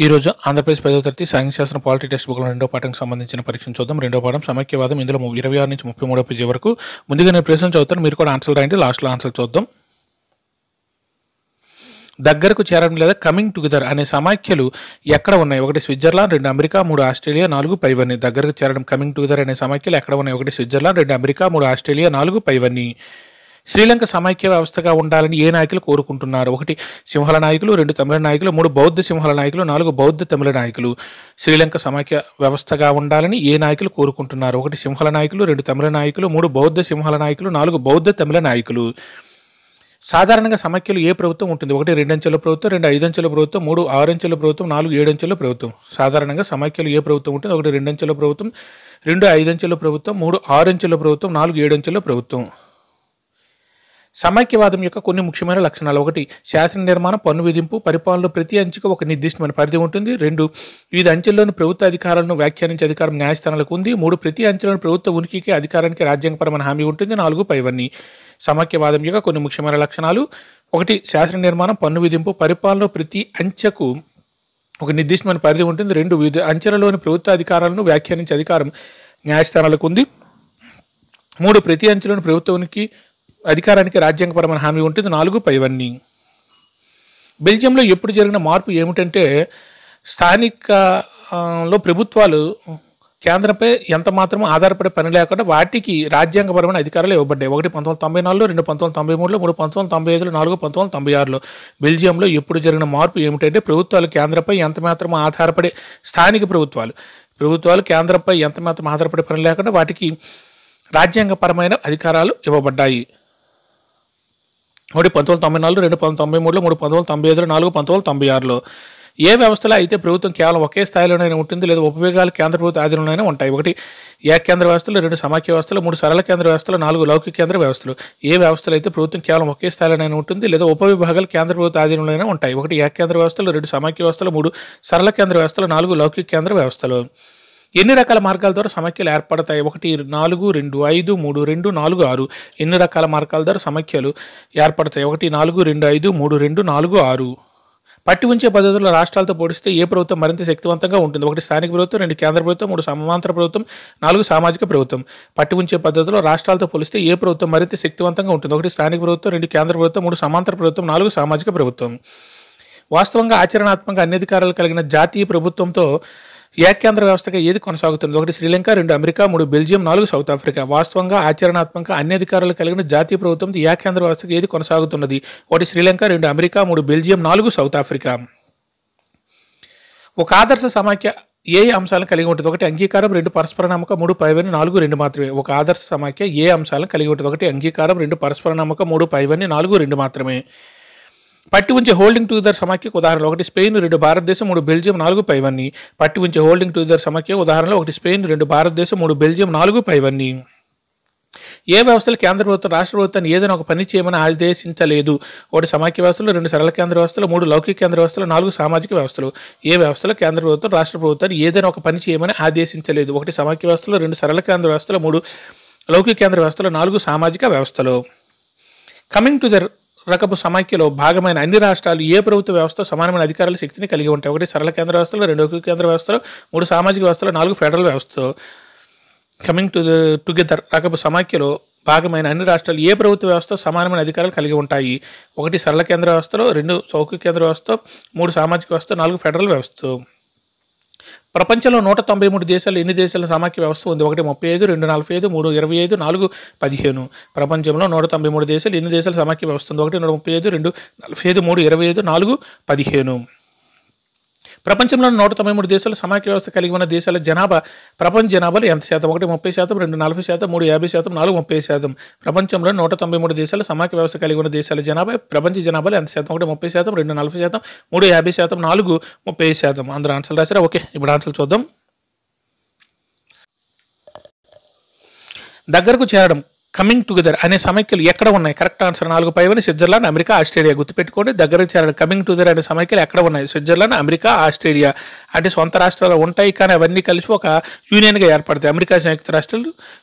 ఈరోజు ఆంధ్రప్రదేశ్ 10వ తరగతి సాంఘిక శాస్త్రం పాలిటీ టెక్స్ట్ బుక్లో రెండో పాఠంకి సంబంధించిన పరీక్షను చూద్దాం. రెండో పాఠం సమైక్యవాదం. ఇందులో 26 నుంచి 33 పేజీ వరకు. ముందుగా నేను ప్రశ్న చదువుతాను, మీరు కూడా ఆన్సర్ రాయండి. లాస్ట్లో ఆన్సర్ చూద్దాం. దగ్గరకు చేరడం లేదా కమింగ్ టుగెదర్ అనే సమాఖ్యలు ఎక్కడ ఉన్నాయి? 1 స్విట్జర్లాండ్, 2 అమెరికా, 3 ఆస్ట్రేలియా, 4 పైవన్నీ. దగ్గరకు చేరడం కమింగ్ టుగెదర్ అనే సమాఖ్యలు ఎక్కడ ఉన్నాయి? 1 స్విట్జర్లాండ్, 2 అమెరికా, 3 ఆస్ట్రేలియా, 4 పైవన్నీ. శ్రీలంక సమైక్య వ్యవస్థగా ఉండాలని ఏ నాయకులు కోరుకుంటున్నారు? 1 సింహళ నాయకులు, 2 తమిళ నాయకులు, 3 బౌద్ధ సింహళ నాయకులు, 4 బౌద్ధ తమిళ నాయకులు. శ్రీలంక సమైక్య వ్యవస్థగా ఉండాలని ఏ నాయకులు కోరుకుంటున్నారు? 1 సింహళ నాయకులు, 2 తమిళ నాయకులు, 3 బౌద్ధ సింహళ నాయకులు, 4 బౌద్ధ తమిళ నాయకులు. సాధారణంగా సమైక్యలు ఏ ప్రభుత్వం ఉంటుంది? 1 2 అంచెల ప్రభుత్వం, 2 5 అంచెల ప్రభుత్వం, 3 6 అంచెల ప్రభుత్వం, 4 7 అంచెల ప్రభుత్వం. సాధారణంగా సమైక్యలు ఏ ప్రభుత్వం ఉంటుంది? 1 2 అంచెల ప్రభుత్వం, 2 5 అంచెల ప్రభుత్వం, 3 6 అంచెల ప్రభుత్వం, 4 7 అంచెల ప్రభుత్వం. సమైక్యవాదం యొక్క కొన్ని ముఖ్యమైన లక్షణాలు: 1 శాసన నిర్మాణం, పన్ను విధింపు, పరిపాలన ప్రతి అంచెకు ఒక నిర్దిష్టమైన పరిధి ఉంటుంది. 2 వివిధ అంచెల్లోని ప్రభుత్వ అధికారాలను వ్యాఖ్యానించే అధికారం న్యాయస్థానాలకు ఉంది. 3 ప్రతి అంచెలోని ప్రభుత్వ ఉనికికి అధికారానికి రాజ్యాంగపరమైన హామీ ఉంటుంది. 4 పైవన్నీ. సమైక్యవాదం యొక్క కొన్ని ముఖ్యమైన లక్షణాలు: 1 శాసన నిర్మాణం, పన్ను విధింపు, పరిపాలన ప్రతి అంచెకు ఒక నిర్దిష్టమైన పరిధి ఉంటుంది. 2 వివిధ అంచెలలోని ప్రభుత్వ అధికారాలను వ్యాఖ్యానించే అధికారం న్యాయస్థానాలకు ఉంది. 3 ప్రతి అంచెలోని ప్రభుత్వ ఉనికి అధికారానికి రాజ్యాంగపరమైన హామీ ఉంటుంది. 4 పైవన్నీ. బెల్జియంలో ఎప్పుడు జరిగిన మార్పు ఏమిటంటే, స్థానికలో ప్రభుత్వాలు కేంద్రంపై ఎంత మాత్రం ఆధారపడే పని లేకుండా వాటికి రాజ్యాంగపరమైన అధికారాలు ఇవ్వబడ్డాయి. 1 1994లో, 2 1993లో, 3 1995లో, 4 1996లో. బెల్జియంలో ఎప్పుడు జరిగిన మార్పు ఏమిటంటే, ప్రభుత్వాలు కేంద్రంపై ఎంత మాత్రం ఆధారపడే స్థానిక ప్రభుత్వాలు కేంద్రంపై ఎంత మాత్రం ఆధారపడే పని లేకుండా వాటికి రాజ్యాంగపరమైన అధికారాలు ఇవ్వబడ్డాయి. 1 1994, 2 1993లో, 3 1995లో, 4 1996లో. ఏ వ్యవస్థలో అయితే ప్రభుత్వం కేవలం ఒకే స్థాయిలోనైనా ఉంటుంది లేదా ఉపవిభాగాలు కేంద్ర ప్రభుత్వ ఆధీనంలోనే ఉంటాయి? 1 ఏకకేంద్ర వ్యవస్థలు, 2 సమాఖ్య వ్యవస్థలు, 3 సరళ కేంద్ర వ్యవస్థలు, 4 లౌకిక కేంద్ర వ్యవస్థలు. ఏ వ్యవస్థలో అయితే ప్రభుత్వం కేవలం ఒకే స్థాయిలోనైనా ఉంటుంది లేదా ఉపవిభాగాలు కేంద్ర ప్రభుత్వ ఆధీనంలోనే ఉంటాయి? 1 ఏకకేంద్ర వ్యవస్థలు, 2 సమాఖ్య వ్యవస్థలు, 3 సరళ కేంద్ర వ్యవస్థలు, 4 లౌకిక కేంద్ర వ్యవస్థలు. ఎన్ని రకాల మార్గాల ద్వారా సమైక్యలు ఏర్పడతాయి? 1 4 2 5 3 2 4 6. ఎన్ని రకాల మార్గాల ద్వారా సమైక్యలు ఏర్పడతాయి? 1 4 2 5 3 2 4 6. పట్టి ఉంచే పద్ధతుల్లో రాష్ట్రాలతో పోలిస్తే ఏ ప్రభుత్వం మరింత శక్తివంతంగా ఉంటుంది? 1 స్థానిక ప్రభుత్వం, 2 కేంద్ర ప్రభుత్వం, 3 సమాంతర ప్రభుత్వం, 4 సామాజిక ప్రభుత్వం. పట్టి ఉంచే పద్ధతిలో రాష్ట్రాలతో పోలిస్తే ఏ ప్రభుత్వం మరింత శక్తివంతంగా ఉంటుంది? 1 స్థానిక ప్రభుత్వం, 2 కేంద్ర ప్రభుత్వం, 3 సమాంతర ప్రభుత్వం, 4 సామాజిక ప్రభుత్వం. వాస్తవంగా ఆచరణాత్మకంగా అన్ని అధికారాలు కలిగిన జాతీయ ప్రభుత్వంతో ఏకకేంద్ర వ్యవస్థగా ఏది కొనసాగుతుంది? 1 Sri Lanka, 2 America, 3 Belgium, 4 south Africa. వాస్తవంగా ఆచరణాత్మకంగా అన్ని అధికారాలు కలిగిన జాతీయ ప్రభుత్వంతో ఏకకేంద్ర వ్యవస్థగా ఏది కొనసాగుతున్నది? 1 Sri Lanka, 2 America, 3 Belgium, 4 south Africa. ఒక ఆదర్శ సమాఖ్య ఏ అంశాలను కలిగి ఉంటుంది? 1 అంగీకారం, 2 పరస్పర నమ్మకం, 3 పైవన్నీ, 4 2 మాత్రమే. ఒక ఆదర్శ సమాఖ్య ఏ అంశాలను కలిగి ఉంటుంది? 1 అంగీకారం, 2 పరస్పర నమ్మకం, 3 పైవన్నీ, 4 2 మాత్రమే. పట్టి ఉంచే హోల్డింగ్ టుగెదర్ సమాఖ్యకు ఉదాహరణ: 1 స్పెయిన్, 2 భారతదేశం, 3 బెల్జియం, 4 పైవన్నీ. పట్టి ఉంచే హోల్డింగ్ టుగెదర్ సమాఖ్య ఉదాహరణలో 1 స్పెయిన్, 2 భారతదేశం, 3 బెల్జియం, 4 పైవన్నీ. ఏ వ్యవస్థలు కేంద్ర ప్రభుత్వం రాష్ట్ర ప్రభుత్వాన్ని ఏదైనా ఒక పని చేయమని ఆదేశించలేదు? 1 సమాఖ్య వ్యవస్థలు, 2 సరళ కేంద్ర వ్యవస్థలు, 3 లౌకిక కేంద్ర వ్యవస్థలు, 4 సామాజిక వ్యవస్థలు. ఏ వ్యవస్థలో కేంద్ర ప్రభుత్వం రాష్ట్ర ప్రభుత్వాన్ని ఏదైనా ఒక పని చేయమని ఆదేశించలేదు? 1 సమాఖ్య వ్యవస్థలు, 2 సరళ కేంద్ర వ్యవస్థలు, 3 లౌకిక కేంద్ర వ్యవస్థలు, 4 సామాజిక వ్యవస్థలు. కమింగ్ టు ద రకపు సమైక్యలో భాగమైన అన్ని రాష్ట్రాలు ఏ ప్రభుత్వ వ్యవస్థ సమానమైన అధికారాల శక్తిని కలిగి ఉంటాయి? 1 సరళ కేంద్ర వ్యవస్థలు, 2 లౌకిక కేంద్ర వ్యవస్థలు, 3 సామాజిక వ్యవస్థలు, 4 ఫెడరల్ వ్యవస్థ. కమింగ్ టుగెదర్ రకపు సమైక్యలో భాగమైన అన్ని రాష్ట్రాలు ఏ ప్రభుత్వ వ్యవస్థ సమానమైన అధికారాలు కలిగి ఉంటాయి? 1 సరళ కేంద్ర వ్యవస్థలో, 2 లౌకిక కేంద్ర వ్యవస్థ, 3 సామాజిక వ్యవస్థ, 4 ఫెడరల్ వ్యవస్థ. ప్రపంచంలో 193 దేశాలు ఎన్ని దేశాల సమాఖ్య వ్యవస్థ ఉంది? 1 35, 2 45, 3 25, 4 15. ప్రపంచంలో 193 దేశాలు ఎన్ని దేశాల సమాఖ్య వ్యవస్థ ఉంది? 1 135, 2 45, 3 25, 4 15. ప్రపంచంలో 193 దేశాల సమాఖ్య వ్యవస్థ కలిగి ఉన్న దేశాల జనాభా ప్రపంచ జనాభాలో ఎంత శాతం? 1 30%, 2 40%, 3 50%, 4 30%. ప్రపంచంలో 193 దేశాల సమాఖ్య వ్యవస్థ కలిగి ఉన్న దేశాల జనాభా ప్రపంచ జనాభాలో ఎంత శాతం? 1 30%, 2 40%, 3 50%, 4 30%. అందరూ ఆన్సర్లు రాశారా? ఓకే, ఇప్పుడు ఆన్సర్లు చూద్దాం. దగ్గరకు చేరడం కమింగ్ టుగెదర్ అనే సమైక్యలు ఎక్కడ ఉన్నాయి? కరెక్ట్ ఆన్సర్ 4 పైవన్నీ స్విట్జర్లాండ్, అమెరికా, ఆస్ట్రేలియా. గుర్తుపెట్టుకోండి, దగ్గరకు చేరడం కమింగ్ టుగెదర్ అనే సమైక్యలు ఎక్కడ ఉన్నాయి? Switzerland, America, Australia. అంటే సొంత రాష్ట్రాలు ఉంటాయి కానీ అవన్నీ కలిసి ఒక యూనియన్గా ఏర్పడతాయి. అమెరికా సంయుక్త రాష్ట్రాలు,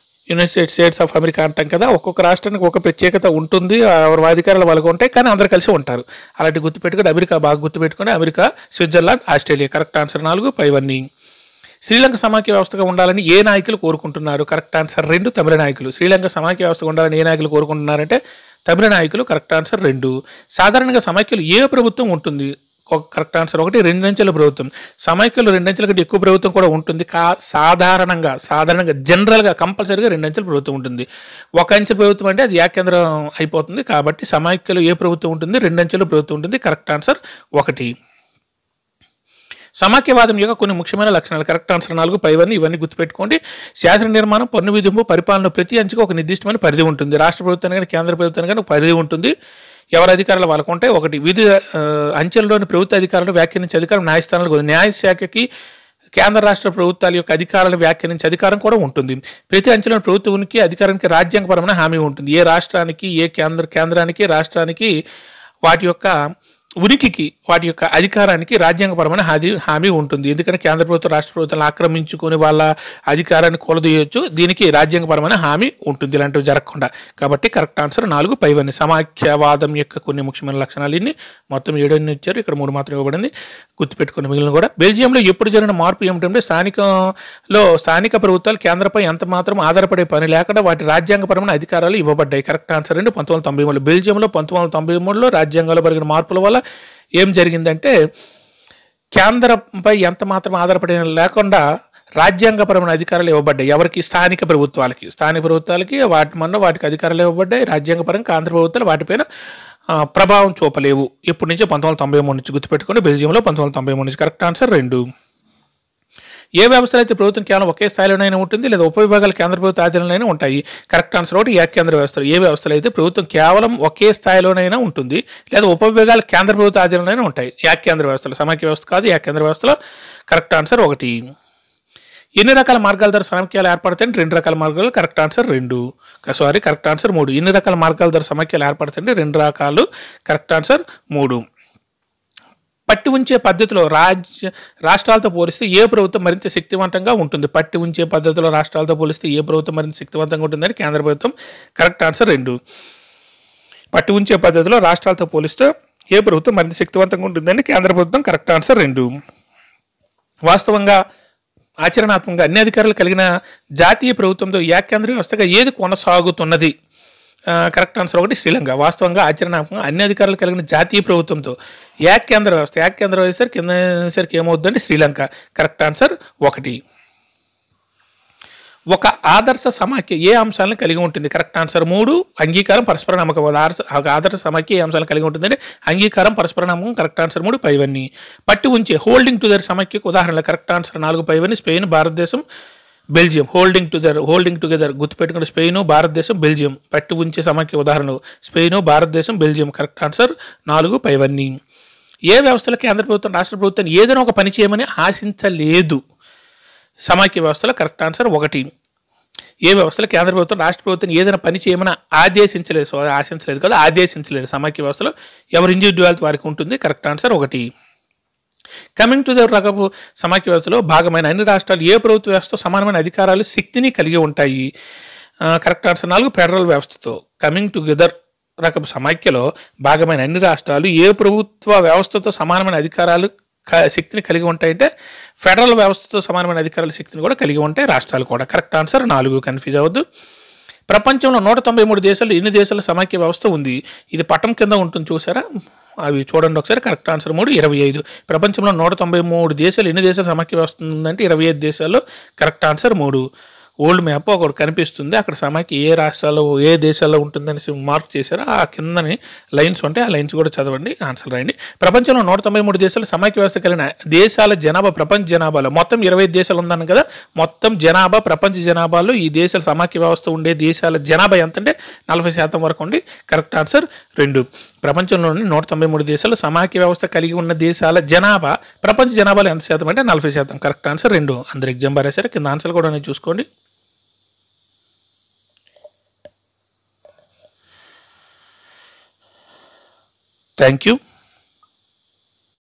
యునైటెడ్ స్టేట్స్ ఆఫ్ అమెరికా అంటాం కదా, ఒక్కొక్క రాష్ట్రానికి ఒక ప్రత్యేకత ఉంటుంది, ఎవరి అధికారాలు వాళ్ళకు ఉంటాయి, కానీ అందరు కలిసి ఉంటారు. అలాంటి గుర్తుపెట్టుకుని అమెరికా బాగా గుర్తుపెట్టుకుని America, Switzerland, Australia. Correct answer 4 పైవన్నీ. శ్రీలంక సమాఖ్య వ్యవస్థగా ఉండాలని ఏ నాయకులు కోరుకుంటున్నారు? కరెక్ట్ ఆన్సర్ 2 తమిళ నాయకులు. శ్రీలంక సమాఖ్య వ్యవస్థగా ఉండాలని ఏ నాయకులు కోరుకుంటున్నారంటే తమిళ నాయకులు. Correct answer 2. సాధారణంగా సమాఖ్యలు ఏ ప్రభుత్వం ఉంటుంది? కరెక్ట్ ఆన్సర్ 1 2 అంచెల ప్రభుత్వం. సమైక్యలు 2 అంచెల కంటే ఎక్కువ ప్రభుత్వం కూడా ఉంటుంది. సాధారణంగా జనరల్గా కంపల్సరీగా 2 అంచెల ప్రభుత్వం ఉంటుంది. 1 అంచెల ప్రభుత్వం అంటే అది ఏకేంద్రం అయిపోతుంది. కాబట్టి సమైక్యలు ఏ ప్రభుత్వం ఉంటుంది? 2 అంచెల ప్రభుత్వం ఉంటుంది. Correct answer 1. సమాఖ్యవాదం యొక్క కొన్ని ముఖ్యమైన లక్షణాలు. కరెక్ట్ ఆన్సర్ 4 పైవన్నీ. ఇవన్నీ గుర్తుపెట్టుకోండి. శాసన నిర్మాణం, పన్ను విధింపు, పరిపాలన ప్రతి అంచుకు ఒక నిర్దిష్టమైన పరిధి ఉంటుంది. రాష్ట్ర ప్రభుత్వానికి కానీ కేంద్ర ప్రభుత్వానికి కానీ ఒక పరిధి ఉంటుంది. ఎవరి అధికారులు వాళ్ళకు ఉంటాయి. 1 విధి అంచెల్లోని ప్రభుత్వ అధికారులు వ్యాఖ్యానించే అధికారం న్యాయస్థానాలకు ఉంది. న్యాయశాఖకి కేంద్ర రాష్ట్ర ప్రభుత్వాల యొక్క అధికారాలను వ్యాఖ్యానించే అధికారం కూడా ఉంటుంది. ప్రతి అంచెలోని ప్రభుత్వానికి అధికారానికి రాజ్యాంగపరమైన హామీ ఉంటుంది. ఏ రాష్ట్రానికి, ఏ కేంద్రానికి, రాష్ట్రానికి వాటి యొక్క ఉనికికి, వాటి యొక్క అధికారానికి రాజ్యాంగపరమైన హామీ ఉంటుంది. ఎందుకంటే కేంద్ర ప్రభుత్వం రాష్ట్ర ప్రభుత్వాలను ఆక్రమించుకొని వాళ్ళ అధికారాన్ని కొలదీయొచ్చు. దీనికి రాజ్యాంగపరమైన హామీ ఉంటుంది ఇలాంటివి జరగకుండా. కాబట్టి కరెక్ట్ ఆన్సర్ 4 పైవన్నీ. సమాఖ్యవాదం యొక్క కొన్ని ముఖ్యమైన లక్షణాలు ఇన్ని. మొత్తం 7 ఇచ్చారు, ఇక్కడ 3 మాత్రం ఇవ్వబడింది. గుర్తుపెట్టుకుని మిగిలిన కూడా. బెల్జియంలో ఎప్పుడు జరిగిన మార్పు ఏమిటంటే స్థానిక ప్రభుత్వాలు కేంద్రంపై ఎంత మాత్రం ఆధారపడే పని లేకుండా వాటి రాజ్యాంగపరమైన అధికారాలు ఇవ్వబడ్డాయి. Correct answer 2 1993. బెల్జియంలో 1993లో రాజ్యాంగంలో జరిగిన మార్పుల వల్ల ఏం జరిగిందంటే కేంద్రంపై ఎంత మాత్రం ఆధారపడి లేకుండా రాజ్యాంగపరమైన అధికారాలు ఇవ్వబడ్డాయి. ఎవరికి? స్థానిక ప్రభుత్వాలకి వాటికి అధికారాలు ఇవ్వబడ్డాయి. రాజ్యాంగపరంగా ఆంధ్ర ప్రభుత్వాలు వాటిపైన ప్రభావం చూపలేవు. ఇప్పటి నుంచి 1993 నుంచి. గుర్తుపెట్టుకోండి. బెల్జియంలో 1993 నుంచి. Correct answer 2. ఏ వ్యవస్థలు అయితే ప్రభుత్వం కేవలం ఒకే స్థాయిలోనైనా ఉంటుంది, లేదా ఉపవిభాగాలు కేంద్ర ప్రభుత్వ ఆధీనంలోనే ఉంటాయి? కరెక్ట్ ఆన్సర్ 1 ఏకేంద్ర వ్యవస్థలు. ఏ వ్యవస్థలు అయితే ప్రభుత్వం కేవలం ఒకే స్థాయిలోనైనా ఉంటుంది, లేదా ఉపవిభాగాలు కేంద్ర ప్రభుత్వ ఆధీనంలోనే ఉంటాయి? ఏకేంద్ర వ్యవస్థలు. సమాఖ్య వ్యవస్థ కాదు, ఏకేంద్ర వ్యవస్థలో. Correct answer 1. ఎన్ని రకాల మార్గాల ద్వారా సమాఖ్యలు ఏర్పడతాయంటే 2 రకాల మార్గాలు. Correct answer 2. Correct answer 3. ఎన్ని రకాల మార్గాల ద్వారా సమాఖ్యలు ఏర్పడతాయంటే 2 రకాలు. Correct answer 3. పట్టి ఉంచే పద్ధతిలో రాష్ట్రాలతో పోలిస్తే ఏ ప్రభుత్వం మరింత శక్తివంతంగా ఉంటుంది? పట్టి ఉంచే పద్ధతిలో రాష్ట్రాలతో పోలిస్తే ఏ ప్రభుత్వం మరింత శక్తివంతంగా ఉంటుందని కేంద్ర ప్రభుత్వం. Correct answer 2. పట్టి ఉంచే పద్ధతిలో రాష్ట్రాలతో పోలిస్తే ఏ ప్రభుత్వం మరింత శక్తివంతంగా ఉంటుందని కేంద్ర ప్రభుత్వం. Correct answer 2. వాస్తవంగా ఆచరణాత్మకంగా అన్ని అధికారులు కలిగిన జాతీయ ప్రభుత్వంతో ఏకేంద్ర వ్యవస్థగా ఏది కొనసాగుతున్నది? Correct answer 1 Sri Lanka. వాస్తవంగా ఆచరణాత్మకంగా అన్ని అధికారులు కలిగిన జాతీయ ప్రభుత్వంతో ఏకేంద్ర వ్యవస్థ కింద సరికి ఏమవుతుందంటే శ్రీలంక. Correct answer 1. ఒక ఆదర్శ సమాఖ్య ఏ అంశాలను కలిగి ఉంటుంది? కరెక్ట్ ఆన్సర్ 3 అంగీకారం, పరస్పర నమ్మకం. ఒక ఆదర్శ సమాఖ్య ఏ అంశాలను కలిగి ఉంటుందంటే అంగీకారం, పరస్పర నమ్మకం. కరెక్ట్ ఆన్సర్ 3 పైవన్నీ. పట్టి ఉంచే హోల్డింగ్ టు దర్ సమాఖ్యకు ఉదాహరణలు. కరెక్ట్ ఆన్సర్ 4 పైవన్నీ. స్పెయిన్, భారతదేశం, బెల్జియం. హోల్డింగ్ టుగెదర్ గుర్తుపెట్టుకుని స్పెయిన్, భారతదేశం, బెల్జియం. పట్టి ఉంచే సమాఖ్య ఉదాహరణలు స్పెయిన్, భారతదేశం, బెల్జియం. కరెక్ట్ ఆన్సర్ 4 పైవన్నీ. ఏ వ్యవస్థలో కేంద్ర ప్రభుత్వం రాష్ట్ర ప్రభుత్వాన్ని ఏదైనా ఒక పని చేయమని ఆశించలేదు? సమాఖ్య వ్యవస్థలో. Correct answer 1. ఏ వ్యవస్థలో కేంద్ర ప్రభుత్వం రాష్ట్ర ప్రభుత్వం ఏదైనా పని చేయమని ఆశించలేదు కదా, ఆదేశించలేదు. సమాఖ్య వ్యవస్థలో ఎవరి ఇండివిజువాలిటీ వారికి ఉంటుంది. Correct answer 1. Coming to the రకపు సమాఖ్య వ్యవస్థలో భాగమైన అన్ని రాష్ట్రాలు ఏ ప్రభుత్వ వ్యవస్థతో సమానమైన అధికారాలు, శక్తిని కలిగి ఉంటాయి? కరెక్ట్ ఆన్సర్ 4 ఫెడరల్ వ్యవస్థతో. కమింగ్ టుగెదర్ రకపు సమాఖ్యలో భాగమైన అన్ని రాష్ట్రాలు ఏ ప్రభుత్వ వ్యవస్థతో సమానమైన అధికారాలు, శక్తిని కలిగి ఉంటాయంటే ఫెడరల్ వ్యవస్థతో సమానమైన అధికారాల శక్తిని కూడా కలిగి ఉంటాయి రాష్ట్రాలు కూడా. Correct answer 4. కన్ఫ్యూజ్ అవ్వద్దు. ప్రపంచంలో 193 దేశాలు ఎన్ని దేశాల సమాఖ్య వ్యవస్థ ఉంది? ఇది పటం కింద ఉంటుంది చూసారా, అవి చూడండి ఒకసారి. Correct answer 3 25. ప్రపంచంలో 193 దేశాలు ఎన్ని దేశాల సమాఖ్య వ్యవస్థ ఉందంటే 25 దేశాల్లో. Correct answer 3. ఓల్డ్ మ్యాప్ ఒకటి కనిపిస్తుంది, అక్కడ సమాఖ్య ఏ రాష్ట్రాల్లో ఏ దేశాల్లో ఉంటుందని మార్క్ చేశారు. ఆ కిందని లైన్స్ ఉంటాయి, ఆ లైన్స్ కూడా చదవండి, ఆన్సర్ రాయండి. ప్రపంచంలో 193 దేశాలు సమాఖ్య వ్యవస్థ కలిగిన దేశాల జనాభా ప్రపంచ జనాభాలో మొత్తం 25 దేశాలు ఉందన్నాను కదా, మొత్తం జనాభా ప్రపంచ జనాభాలో ఈ దేశాల సమాఖ్య వ్యవస్థ ఉండే దేశాల జనాభా ఎంత అంటే 40% వరకు ఉంది. Correct answer 2. ప్రపంచంలోని 193 దేశాలు సమాఖ్య వ్యవస్థ కలిగి ఉన్న దేశాల జనాభా ప్రపంచ జనాభాలో ఎంత శాతం అంటే 40%. Correct answer 2. అందరు ఎగ్జామ్ రాశారు, కింద ఆన్సర్ కూడా చూసుకోండి. Thank you.